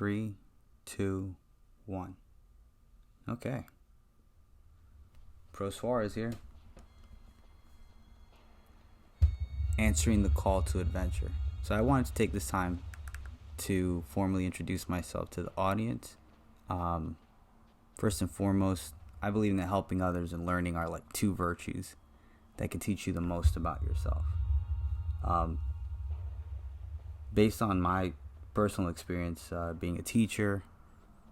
Three, two, one. Okay. Pro Suarez here. Answering the call to adventure. So I wanted to take this time to formally introduce myself to the audience. First and foremost, I believe in that helping others and learning are like two virtues that can teach you the most about yourself. Based on my personal experience being a teacher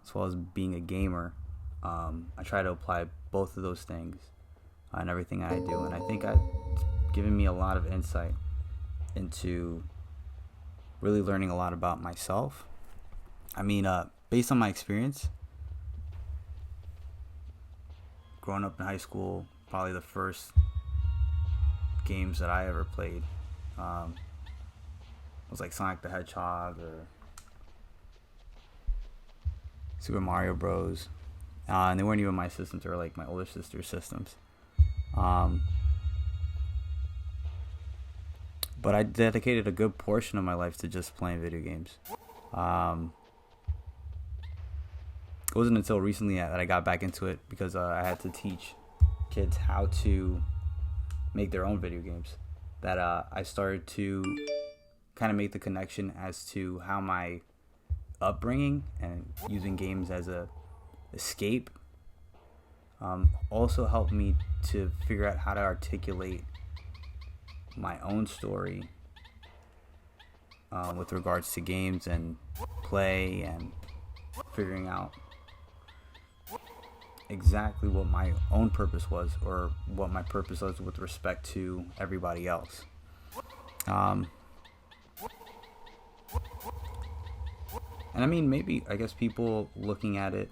as well as being a gamer, I try to apply both of those things in everything I do, and I think it's given me a lot of insight into really learning a lot about myself. I mean, based on my experience, growing up in high school, probably the first games that I ever played was like Sonic the Hedgehog or Super Mario Bros. And they weren't even my systems; they were like my older sister's systems. But I dedicated a good portion of my life to just playing video games. It wasn't until recently that I got back into it because I had to teach kids how to make their own video games that I started to kind of make the connection as to how my upbringing and using games as a escape also helped me to figure out how to articulate my own story with regards to games and play and figuring out exactly what my own purpose was or what my purpose was with respect to everybody else. And I mean, maybe, I guess people looking at it,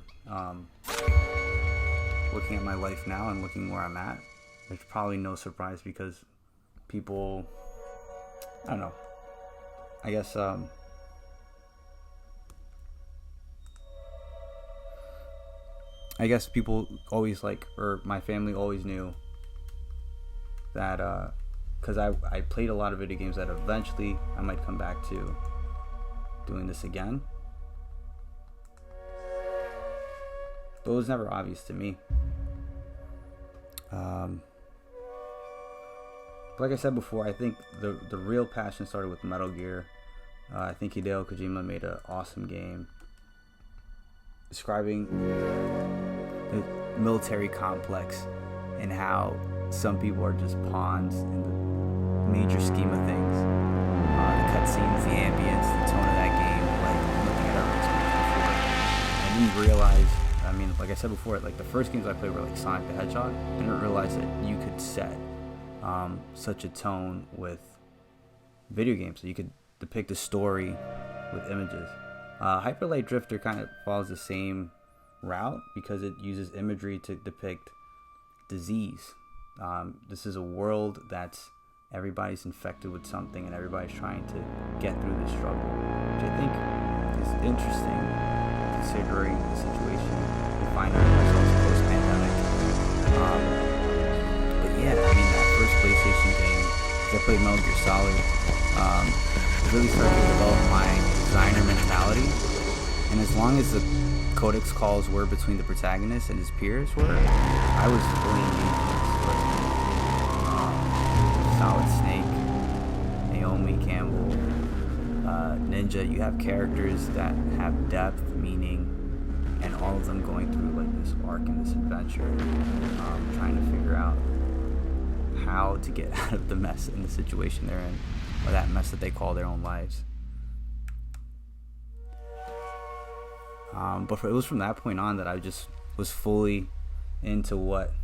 looking at my life now and looking where I'm at, there's probably no surprise because people, I don't know, I guess, people always or my family always knew that, because I played a lot of video games, that eventually I might come back to doing this again. But it was never obvious to me. But like I said before, I think the real passion started with Metal Gear. I think Hideo Kojima made an awesome game describing the military complex and how some people are just pawns in the major scheme of things. The cutscenes, the ambience, the tone of that game, like looking at our experience before. I didn't realize, I mean, like I said before, like the first games I played were like Sonic the Hedgehog. I didn't realize that you could set such a tone with video games. So you could depict a story with images. Hyper Light Drifter kind of follows the same route because it uses imagery to depict disease. This is a world that's everybody's infected with something and everybody's trying to get through this struggle, which I think is interesting considering the situation we find ourselves post-pandemic. But yeah, I mean, that first PlayStation game, I played Metal Gear Solid, it really started to develop my designer mentality. And as long as the codex calls were between the protagonist and his peers were, I was fully engaged in this story. Solid Snake, Naomi Campbell, Ninja, you have characters that have depth, meaning, and all of them going through like this arc and this adventure, trying to figure out how to get out of the mess in the situation they're in, or that mess that they call their own lives. But it was from that point on that I just was fully into what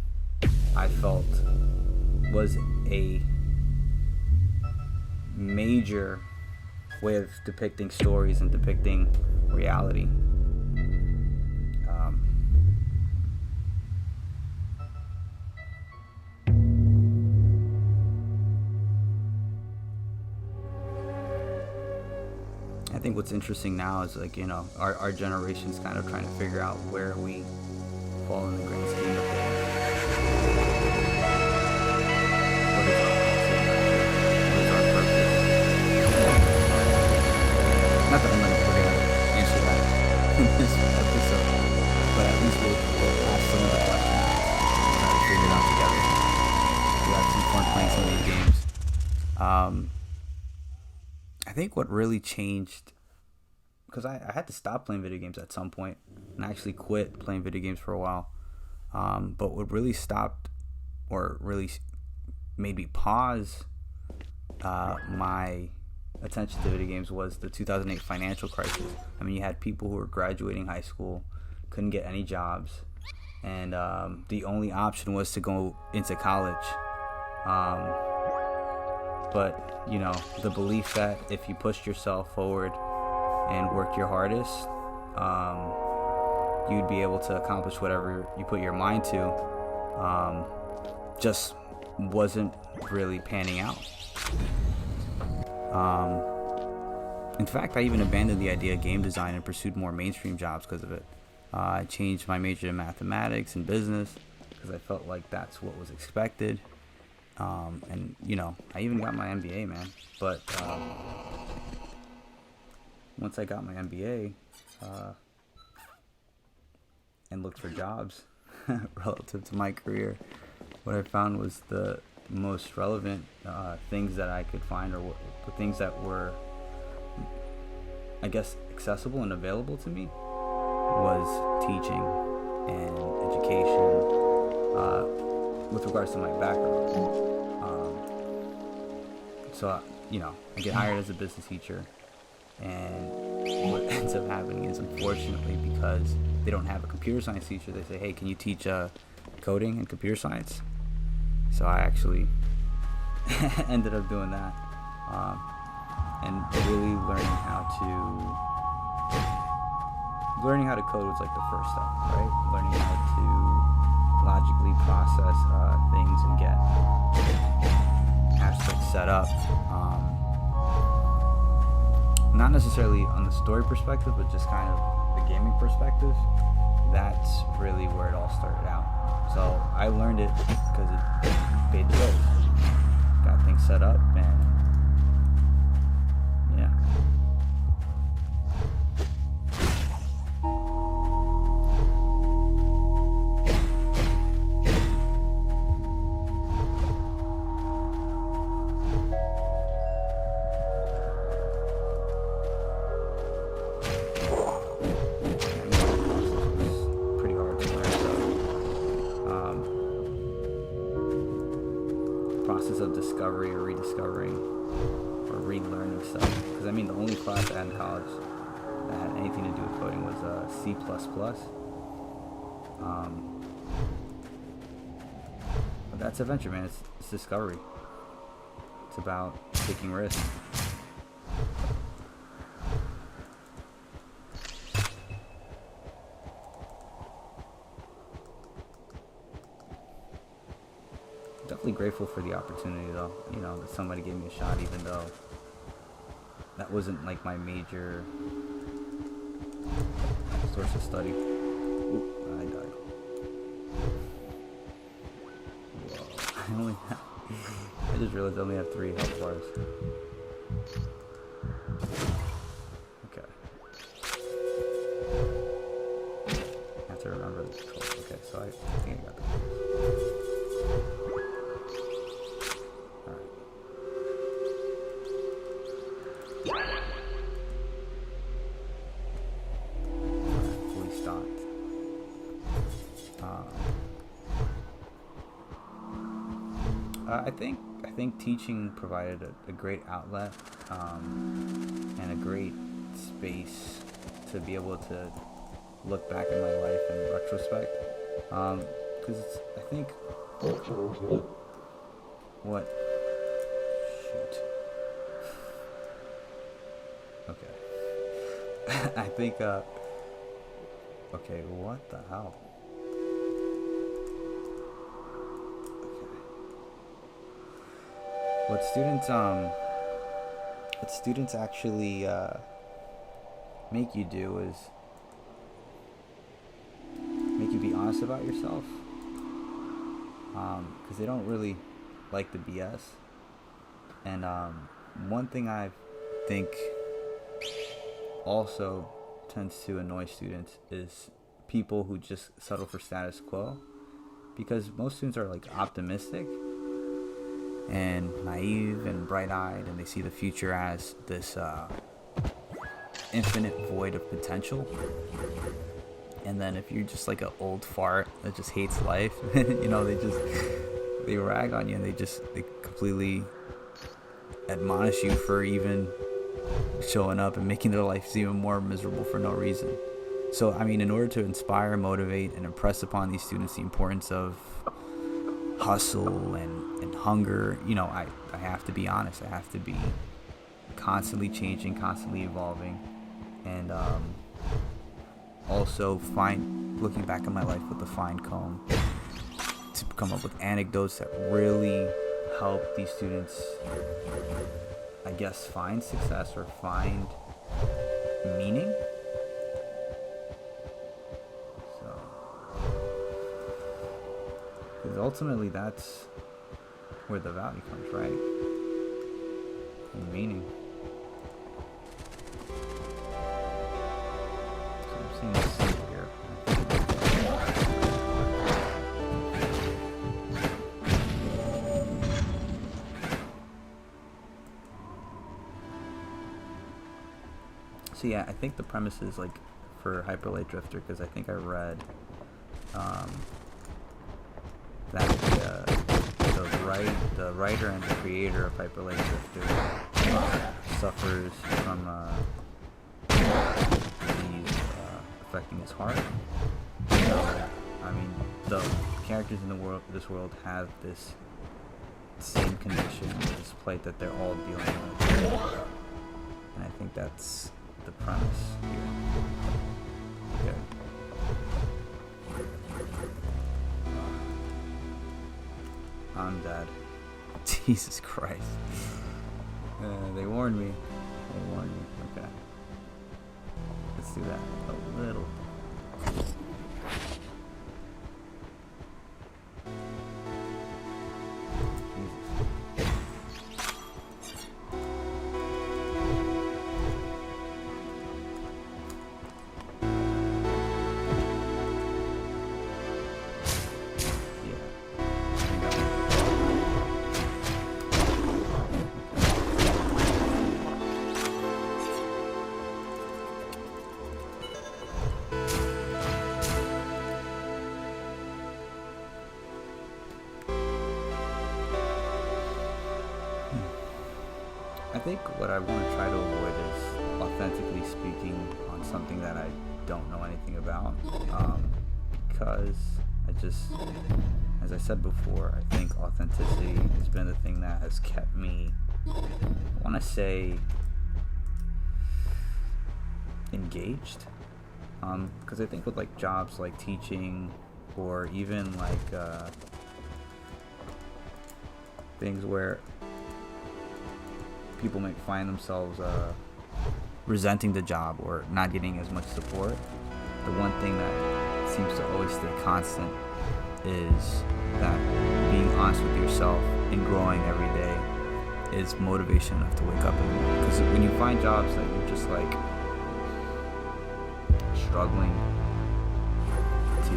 I felt was a major way of depicting stories and depicting reality. I think what's interesting now is like, you know, our generation's kind of trying to figure out where we fall in the grand scheme of things. What is our purpose? Not that we're going to answer that I think what really changed, because I had to stop playing video games at some point, and I actually quit playing video games for a while. But what really stopped, or really made me pause my attention to video games, was the 2008 financial crisis. I mean, you had people who were graduating high school, couldn't get any jobs, and the only option was to go into college. But, you know, the belief that if you pushed yourself forward and worked your hardest, you'd be able to accomplish whatever you put your mind to, just wasn't really panning out. In fact, I even abandoned the idea of game design and pursued more mainstream jobs because of it. I changed my major to mathematics and business because I felt like that's what was expected. And, you know, I even got my MBA, man. But once I got my MBA and looked for jobs relative to my career, what I found was the most relevant things that I could find, or the things that were, I guess, accessible and available to me, was teaching and education with regards to my background. So, you know, I get hired as a business teacher, and what ends up happening is, unfortunately, because they don't have a computer science teacher, they say, hey, can you teach coding and computer science? So I actually ended up doing that, and really learning how to code was like the first step, right? Learning how to logically process things and get aspects set up, not necessarily on the story perspective, but just kind of the gaming perspective. That's really where it all started out. So I learned it because it paid the bills, got things set up, and yeah. Process of discovery or rediscovering or relearning stuff. Because I mean, the only class I had in college that had anything to do with coding was C++. But that's adventure, man. It's discovery. It's about taking risks. Definitely grateful for the opportunity, though, you know, that somebody gave me a shot, even though that wasn't like my major source of study. Oop, I died. Whoa. I just realized I only have 3 health bars. Okay. I have to remember the controls. Okay, so I think I got the controls. I think teaching provided a great outlet and a great space to be able to look back at my life in retrospect. Because I think what shoot okay I think okay, what the hell? What students actually make you do is make you be honest about yourself, because they don't really like the BS. And one thing I think also tends to annoy students is people who just settle for status quo, because most students are like optimistic, and naive and bright-eyed, and they see the future as this infinite void of potential. And then if you're just like an old fart that just hates life, they rag on you, and they completely admonish you for even showing up and making their lives even more miserable for no reason. So, I mean, in order to inspire, motivate, and impress upon these students the importance of hustle and hunger, I have to be honest. I have to be constantly changing, constantly evolving, and also looking back at my life with a fine comb to come up with anecdotes that really help these students, I guess, find success or find meaning. So, because ultimately that's where the value comes, right? And meaning. So I'm seeing this here. So yeah, I think the premise is like for Hyperlight Drifter, because I think I read that the writer and the creator of Hyperlight Drifter suffers from disease affecting his heart. So, I mean, the characters in this world have this same condition, this plight that they're all dealing with, and I think that's the premise here. Okay. I'm dead. Jesus Christ. They warned me. Okay. Let's do that a little. I think what I want to try to avoid is authentically speaking on something that I don't know anything about, because as I said before, I think authenticity has been the thing that has kept me, I want to say, engaged, because I think with like jobs like teaching, or even like things where people might find themselves resenting the job or not getting as much support, the one thing that seems to always stay constant is that being honest with yourself and growing every day is motivation enough to wake up in the morning. Because when you find jobs that you're just like struggling to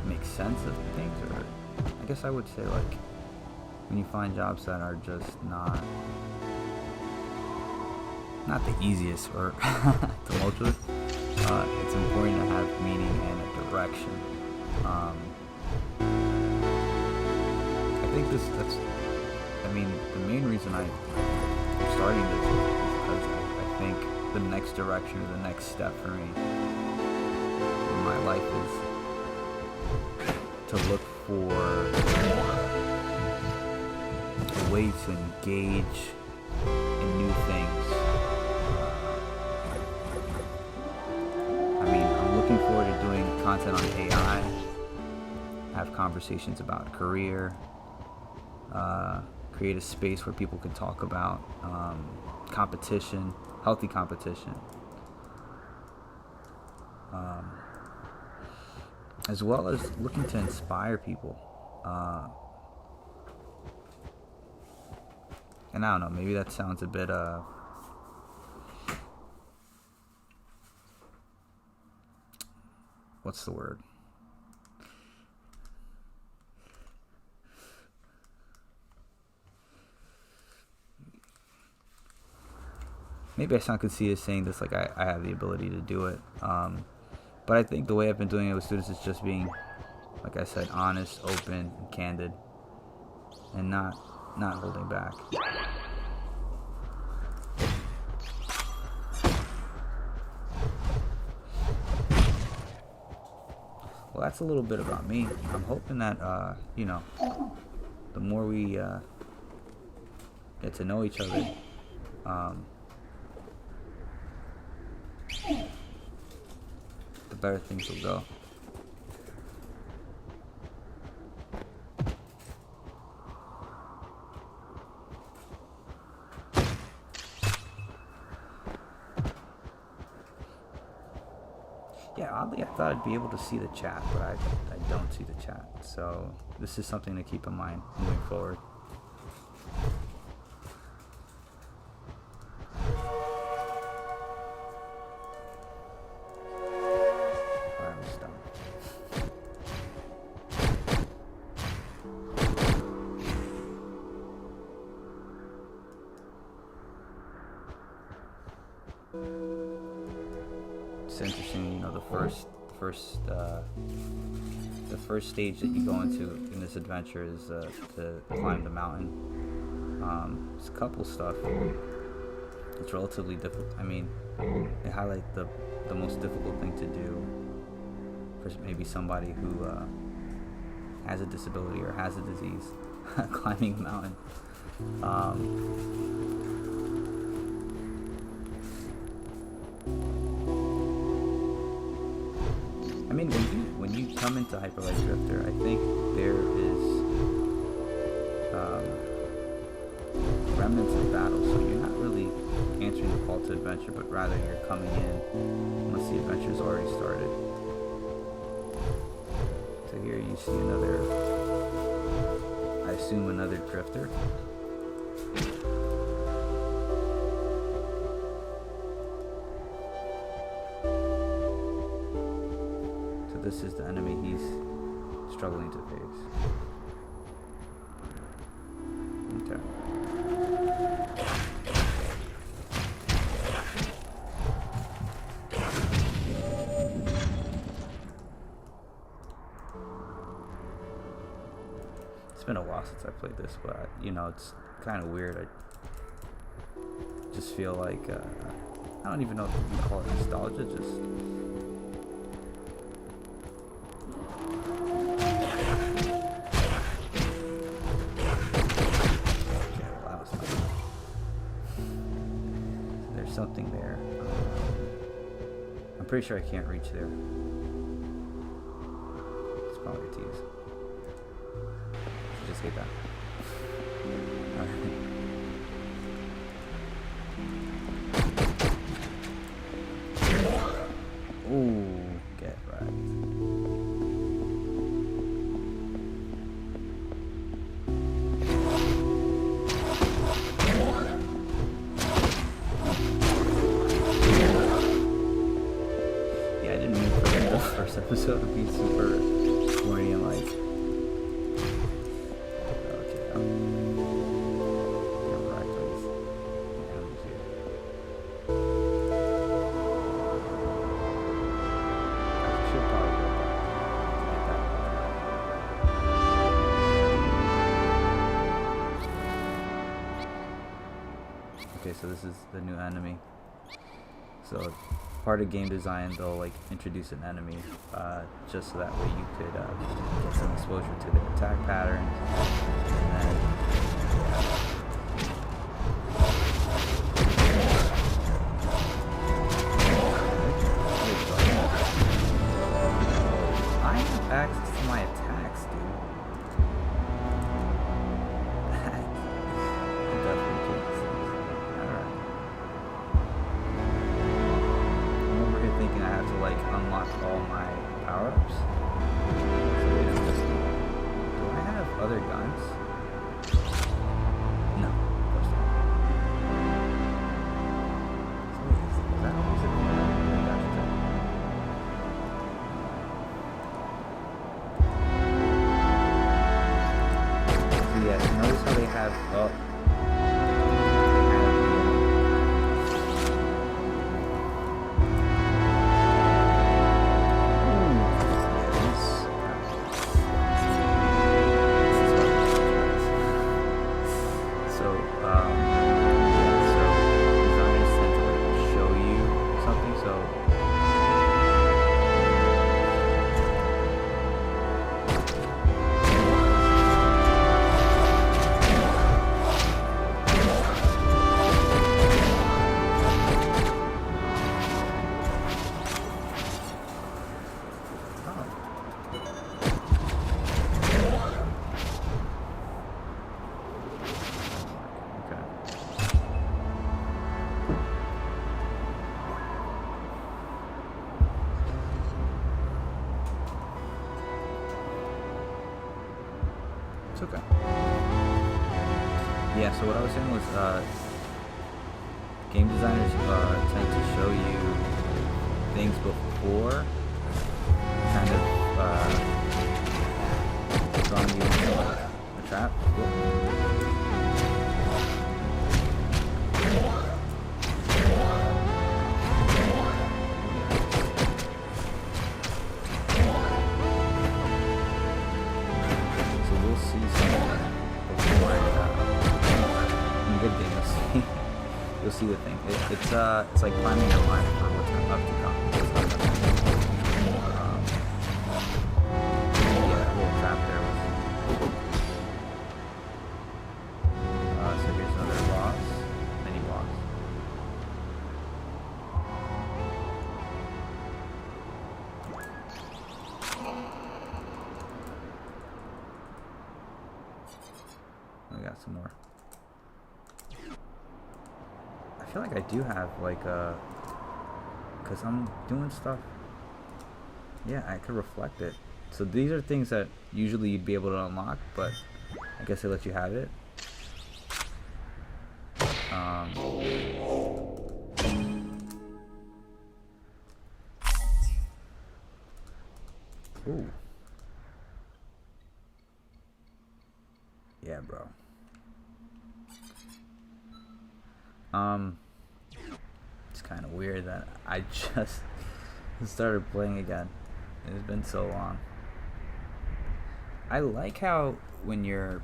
make sense of things, or I guess I would say like when you find jobs that are just not the easiest or tumultuous, it's important to have meaning and a direction. I think the main reason I'm starting this is because I think the next direction or the next step for me in my life is to look for a way to engage in new things. I'm looking forward to doing content on AI, have conversations about career, create a space where people can talk about competition, healthy competition, as well as looking to inspire people. And I don't know, maybe that sounds a bit what's the word? maybe I sound conceited saying this, like I have the ability to do it. But I think the way I've been doing it with students is just being, like I said, honest, open, and candid, and not holding back. Well, that's a little bit about me. I'm hoping that, you know, the more we get to know each other, the better things will go. Yeah, oddly, I thought I'd be able to see the chat, but I don't see the chat. So this is something to keep in mind moving forward. It's interesting, you know, the first stage that you go into in this adventure is to climb the mountain. There's a couple stuff. It's relatively difficult. I mean, they highlight the most difficult thing to do for maybe somebody who has a disability or has a disease, climbing a mountain. I mean, when you come into Hyperlight Drifter, I think there is remnants of battle, so you're not really answering the call to adventure, but rather you're coming in once the adventure's already started. So here you see another, I assume another drifter. This is the enemy he's struggling to face. Okay. It's been a while since I played this, but you know, it's kind of weird. I just feel like I don't even know if you call it nostalgia, just something there. I'm pretty sure I can't reach there. It's probably a tease. Just get that. Alright. Ooh, get right. Episode would be super corny and like, okay, right, please. I should probably go back to get that. Okay, so this is the new enemy. So part of game design, they'll like introduce an enemy just so that way you could get some exposure to their attack patterns, and then I have access to my attacks, dude. Thinking I have to like unlock all my power-ups. So wait a minute. Do I have other guns? No, of course not. So wait, is that always a so yeah, notice how they have It's okay. Yeah, so what I was saying was game designers tend to show you things before kind of throwing you into like a trap. You'll see the thing. It's like climbing a line for what's up to come. Yeah, that little trap there was. So here's another boss, mini boss. We got some more. I feel like I do have like because I'm doing stuff. Yeah, I could reflect it. So these are things that usually you'd be able to unlock, but I guess they let you have it. Ooh. Yeah, bro. It's kind of weird that I just started playing again. It's been so long. I like how when you're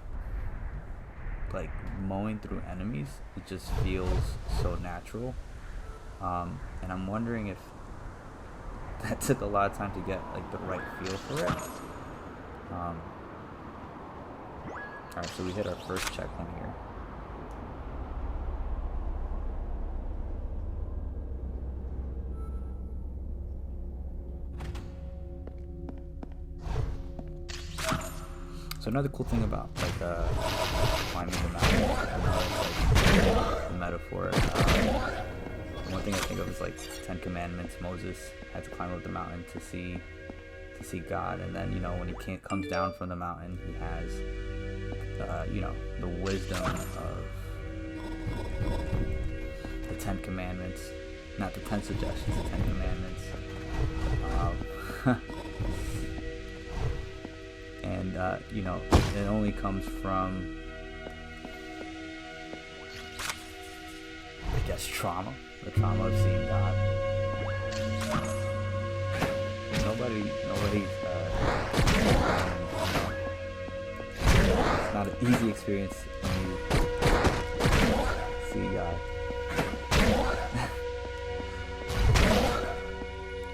like mowing through enemies, it just feels so natural. And I'm wondering if that took a lot of time to get like the right feel for it. Alright, so we hit our first checkpoint here. So another cool thing about like climbing the mountain, I know it's like a metaphor. One thing I think of is like Ten Commandments. Moses had to climb up the mountain to see God, and then when he comes down from the mountain, he has the wisdom of the Ten Commandments, not the 10 suggestions, the 10 Commandments. And it only comes from, I guess, trauma. The trauma of seeing God. Nobody's it's not an easy experience when you see God.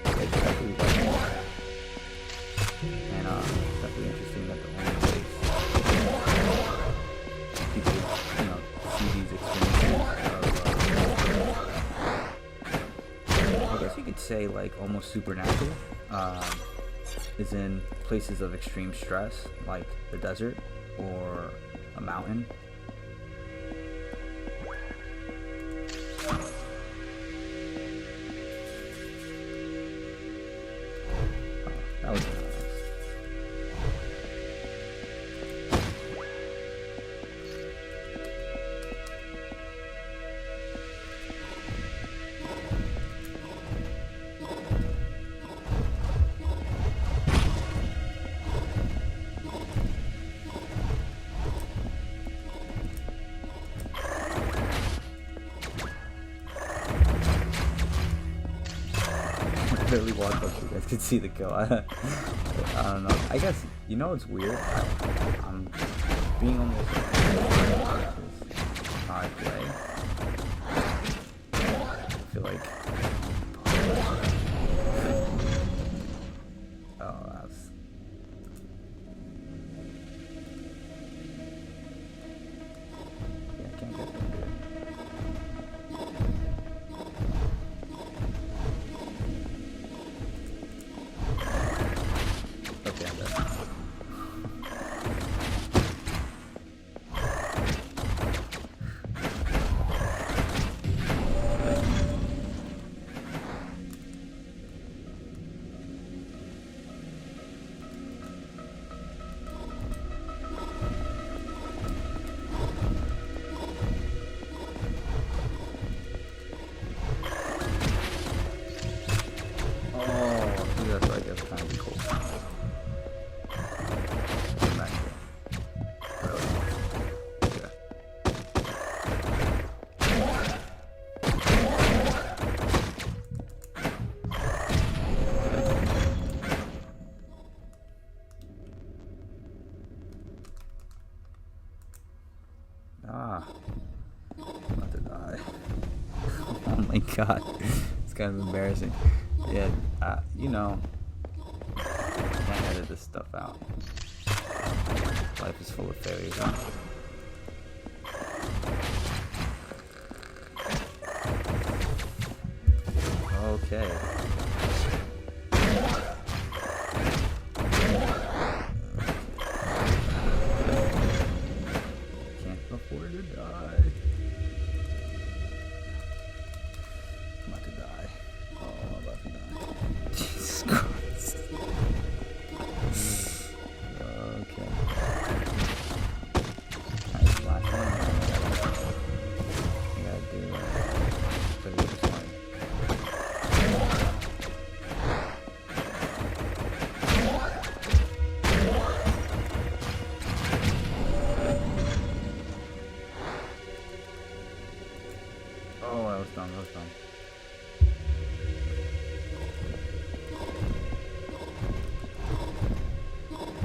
It's definitely and definitely interesting that the only place people see these experiences of, I guess you could say like almost supernatural, is in places of extreme stress like the desert or a mountain. That was nice. Really walked up so you guys could see the kill. I don't know. I guess it's weird. I'm being almost how I play. I feel like that's I can't get there. god. It's kind of embarrassing. Yeah, you know, I can't edit this stuff out. Life is full of failures, huh? Okay. Can't afford to die. I'm about to die. Oh, I'm about to die. Jesus Christ. Okay. Nice last one. I gotta do this one. Oh, I was dumb.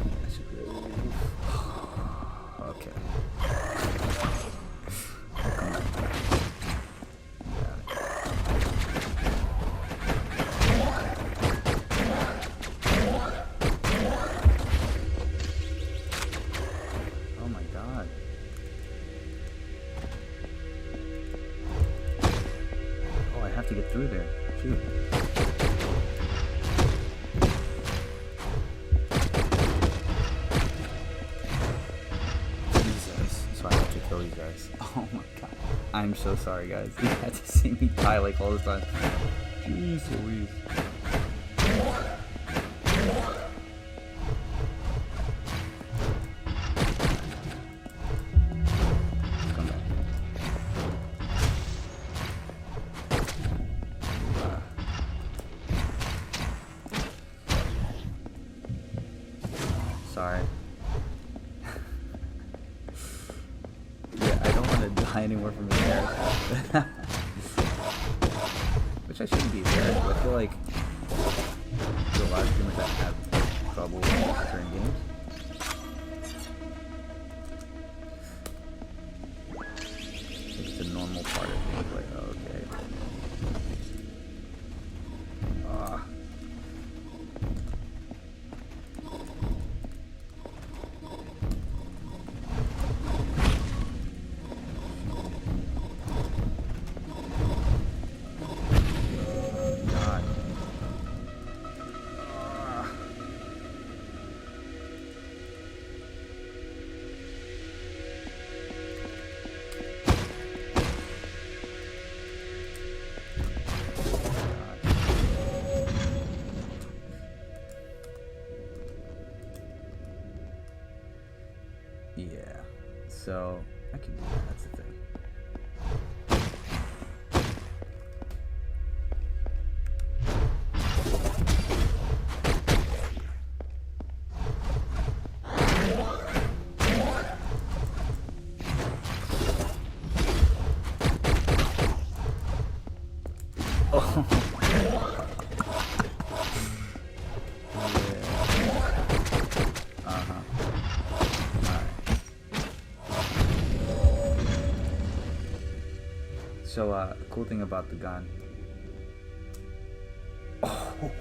I should really leave. Okay. I'll come back. Got it. Oh my god. Oh, I have to get through there. Shoot. Jesus. So I have to kill these guys. Oh my god. I'm so sorry, guys. You had to see me die like all this time. Jeez Louise. Come back. Sorry. Yeah, I don't want to die anymore from the air. Which I shouldn't be embarrassed, but I feel like there's a lot of streamers that have trouble with certain games. It's a normal part of things, like, okay. God. Yeah, so I can do that. That's the thing. Oh. So, cool thing about the gun. Oh. No.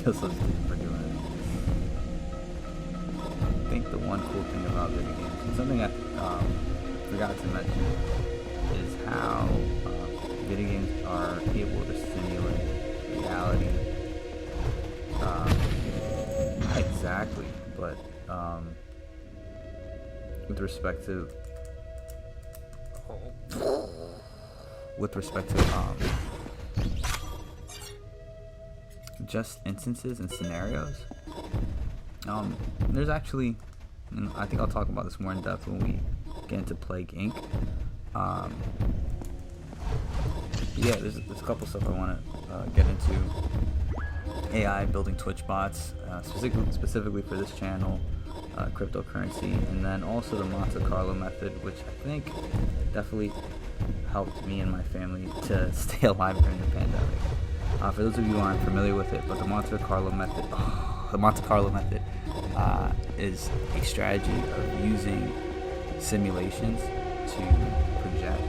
kill some kid for doing it. I think the one cool thing about video games, and something I forgot to mention, is how video games are able to simulate reality. Not exactly, but with respect to just instances and scenarios. There's actually, and I think I'll talk about this more in depth when we get into Plague Inc. Yeah, there's a couple stuff I want to get into. AI building Twitch bots, specifically for this channel, cryptocurrency, and then also the Monte Carlo method, which I think definitely helped me and my family to stay alive during the pandemic. For those of you who aren't familiar with it, but the Monte Carlo method, is a strategy of using simulations to project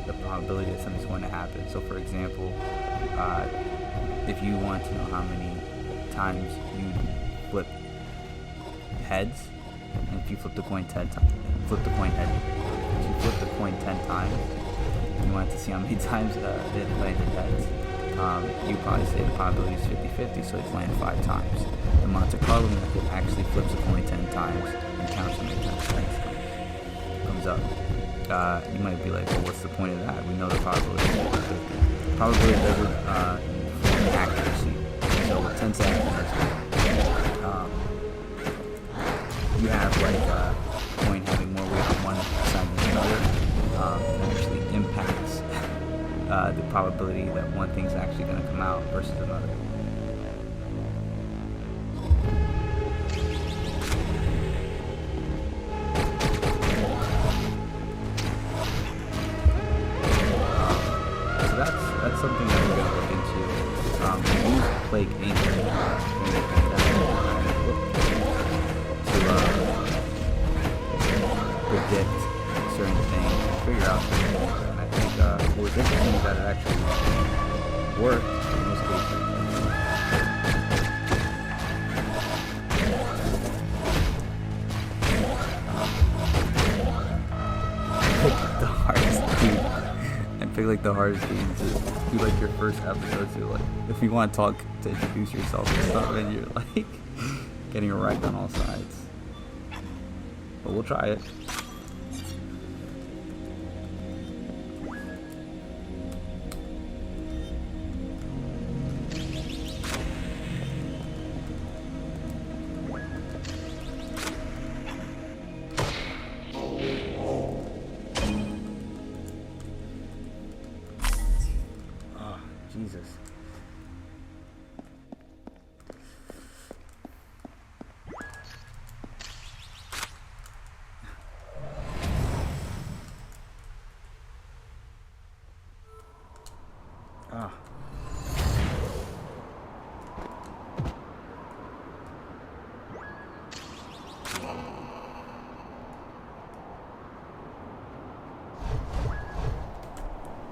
the probability that something's going to happen. So, for example, if you want to know how many times you flip heads, and if you flip the coin 10 times, if you flip the coin 10 times, you want to see how many times it landed heads. You probably say the probability is 50-50, so it's landed 5 times. The Monte Carlo method actually flips a coin 10 times and counts how many times it comes up. You might be like, well, what's the point of that? We know the probability is 50-50. Probability doesn't accuracy. So what tends to happen is you have like a coin having more weight on one side than another. It actually impacts the probability that one thing's actually going to come out versus another. So that's something that we're going to look into. Use Plague Inc. to predict certain things and figure out certain things. And I think what was interesting is that it actually worked in most cases. The hardest game. I feel like the hardest game to do like your first episode, so like if you want to talk to introduce yourself and stuff, and you're like getting wrecked on all sides. But we'll try it. Jesus. Ah.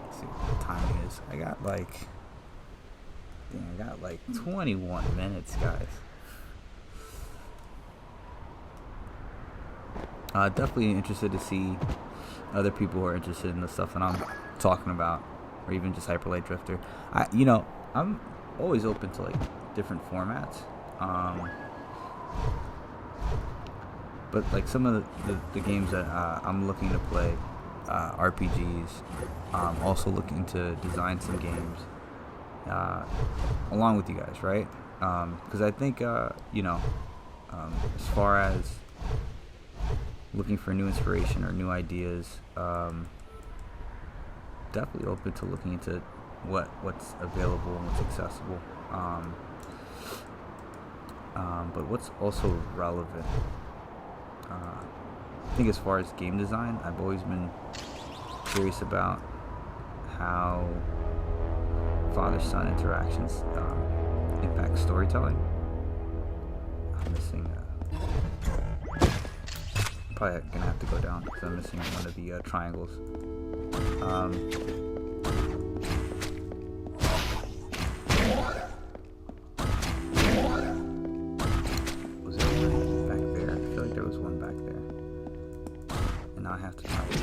Let's see what the timing is. I got like 21 minutes, guys. Definitely interested to see other people who are interested in the stuff that I'm talking about, or even just Hyperlight Drifter. I'm always open to like different formats. But like some of the games that I'm looking to play, RPGs. Also looking to design some games along with you guys, right? Because I think as far as looking for new inspiration or new ideas, definitely open to looking into what's available and what's accessible. But what's also relevant. I think as far as game design, I've always been curious about how father-son interactions impact storytelling. I'm missing. Probably gonna have to go down because I'm missing one of the triangles. Now I have to find it.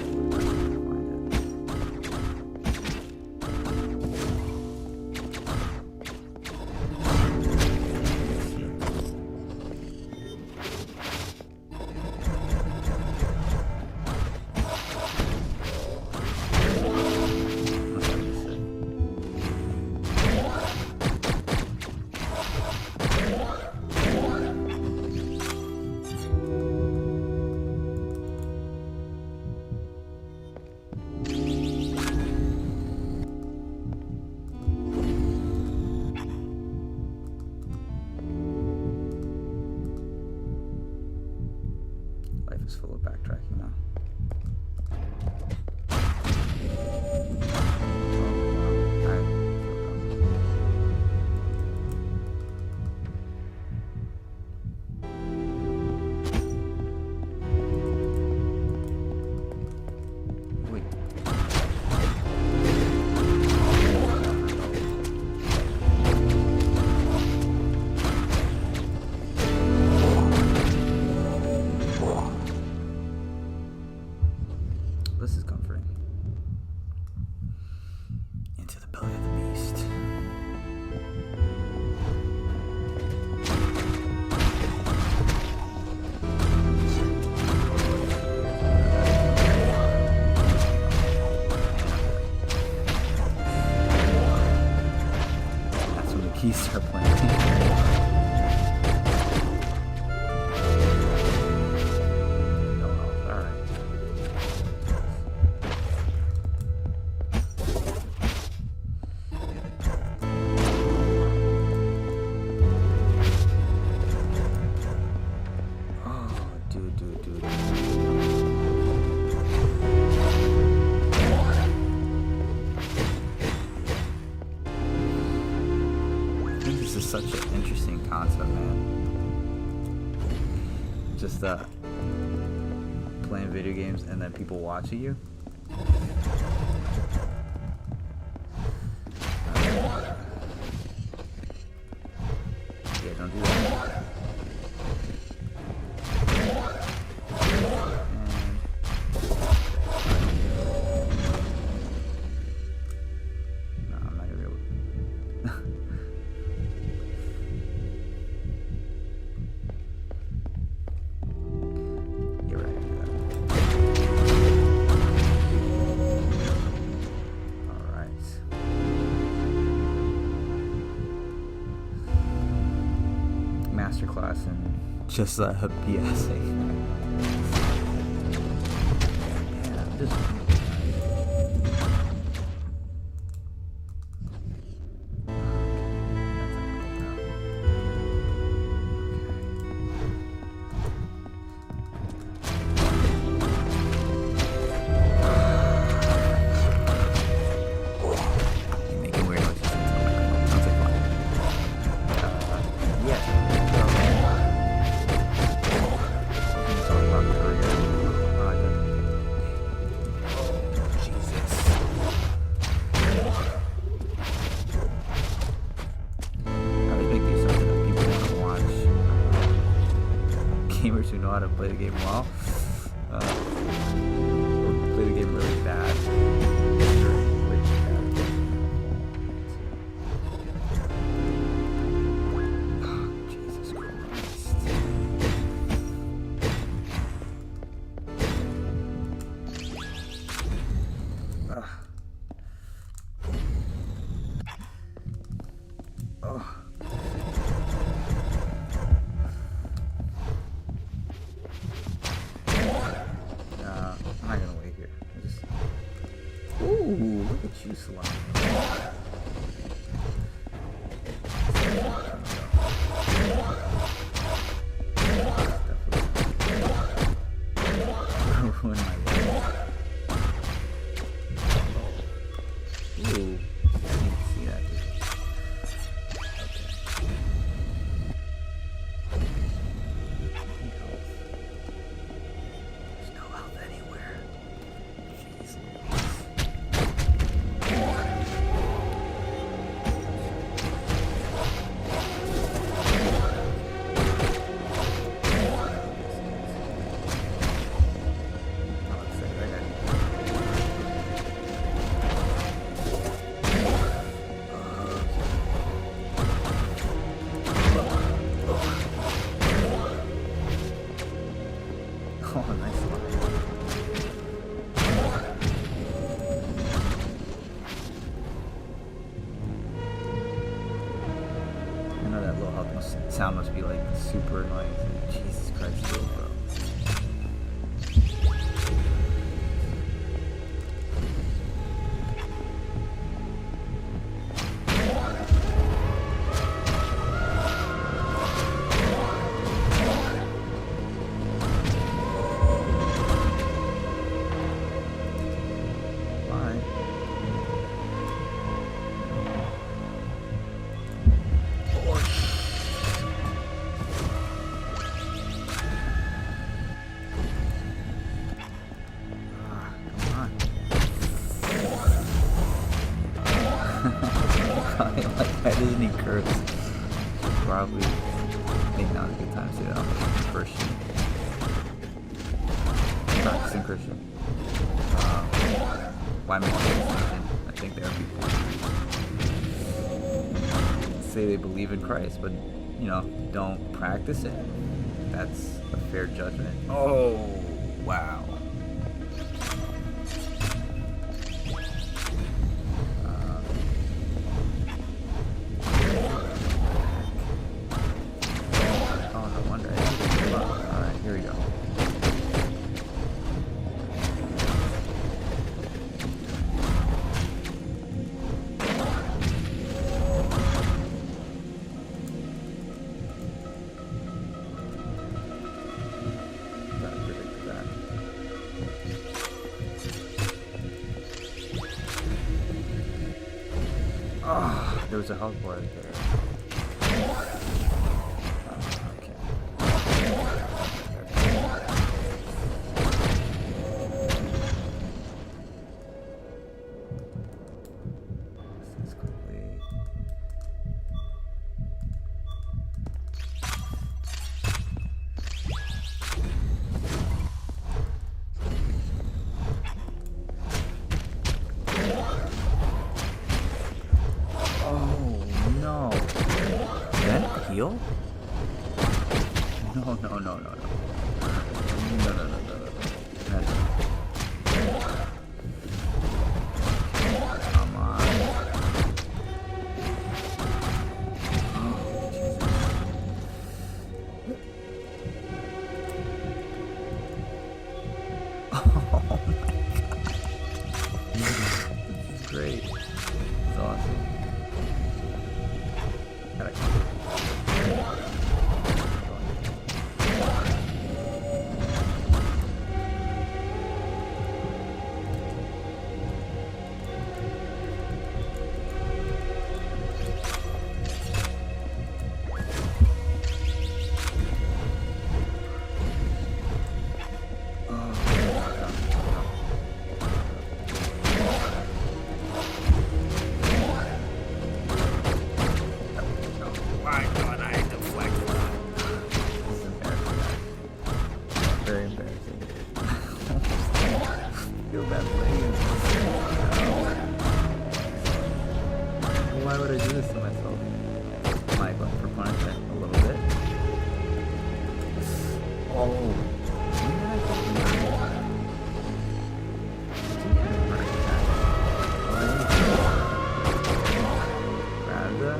Life is full of backtracking now. This is comforting. Into the belly of the beast. That's when the keys start playing. This is such an interesting concept, man. Just playing video games and then people watching you. Yeah, don't do that. Masterclass and just BSing. Yeah, just gamers who know how to play the game well, or play the game really bad. Oh, Jesus Christ. Oh. I'm not gonna wait here. Ooh, look at you, slime. Ruin my life. Ooh, I didn't see that, dude. sound must be like super annoying. Jesus Christ, bro. Why doesn't he curse? Probably maybe not a good time to say that. I'm a Christian. Practicing Christian. Why make Christian? I think there are people say they believe in Christ, but don't practice it. That's a fair judgment. Oh, wow. Oh, there was a health bar right there. Heal? No. No. Come on. Oh my god. This is great. It's awesome. Very embarrassing. Feel bad playing. Why would I do this to myself? Am I going for punishment a little bit? Oh. Grab the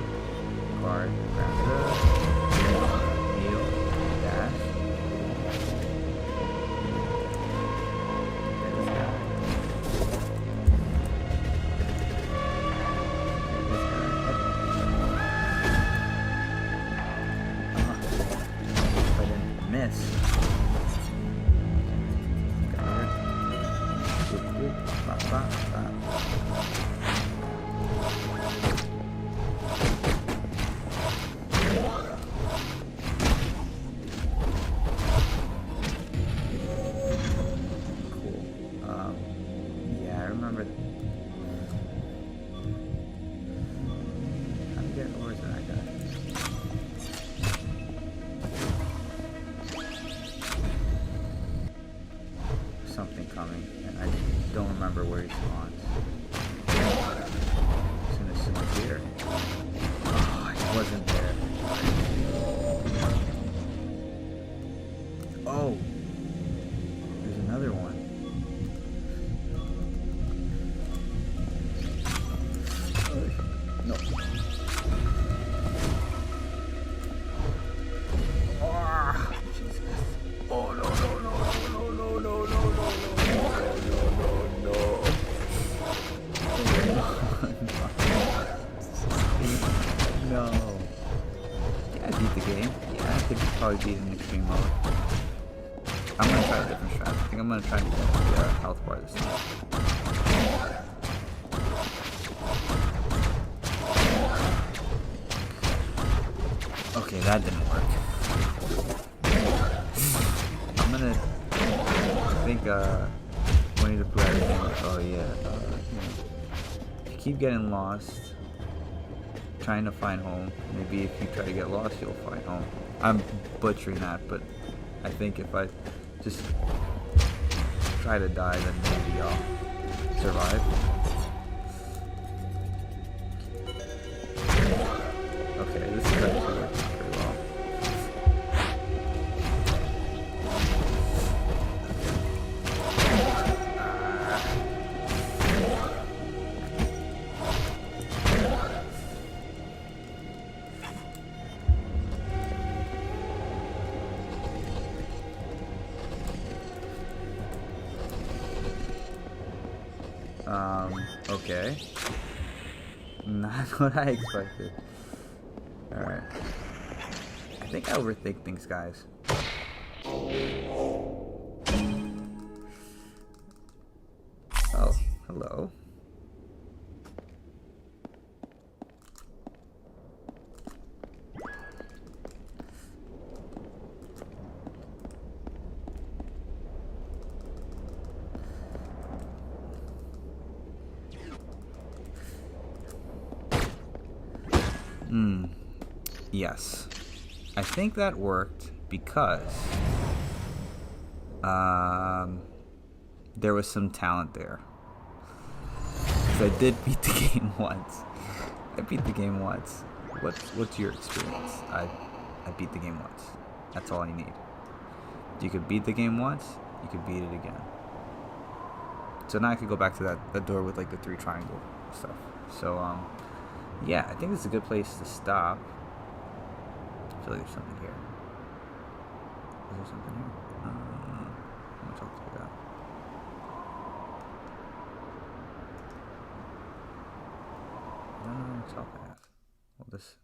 card. Grab the heal. Dash. Miss. Cool. Yeah, I remember. I'm getting worse than I got. Something coming, and I don't remember where he spawns. As soon as it's here. Oh, he wasn't there. Oh, there's another one. No. probably beat in extreme mode. I'm gonna try a different strat. I think I'm gonna try to get the health bar this time. Okay, that didn't work. I'm gonna, I think, Winnie the Pooh had a thing like, oh yeah, if you keep getting lost, trying to find home, maybe if you try to get lost, you'll find home. I'm butchering that, but I think if I just try to die, then maybe I'll survive. Okay, this is actually working pretty well. Okay. Not what I expected. Alright. I think I overthink things, guys. Oh, hello. Yes. I think that worked because there was some talent there. Because I did beat the game once. I beat the game once. What's your experience? I beat the game once. That's all I need. You could beat the game once, you could beat it again. So now I could go back to that door with like the 3 triangle stuff. So yeah, I think this is a good place to stop. I feel like there's something here. Is there something here? I'm gonna talk to you about. I don't know what else I have. Well, this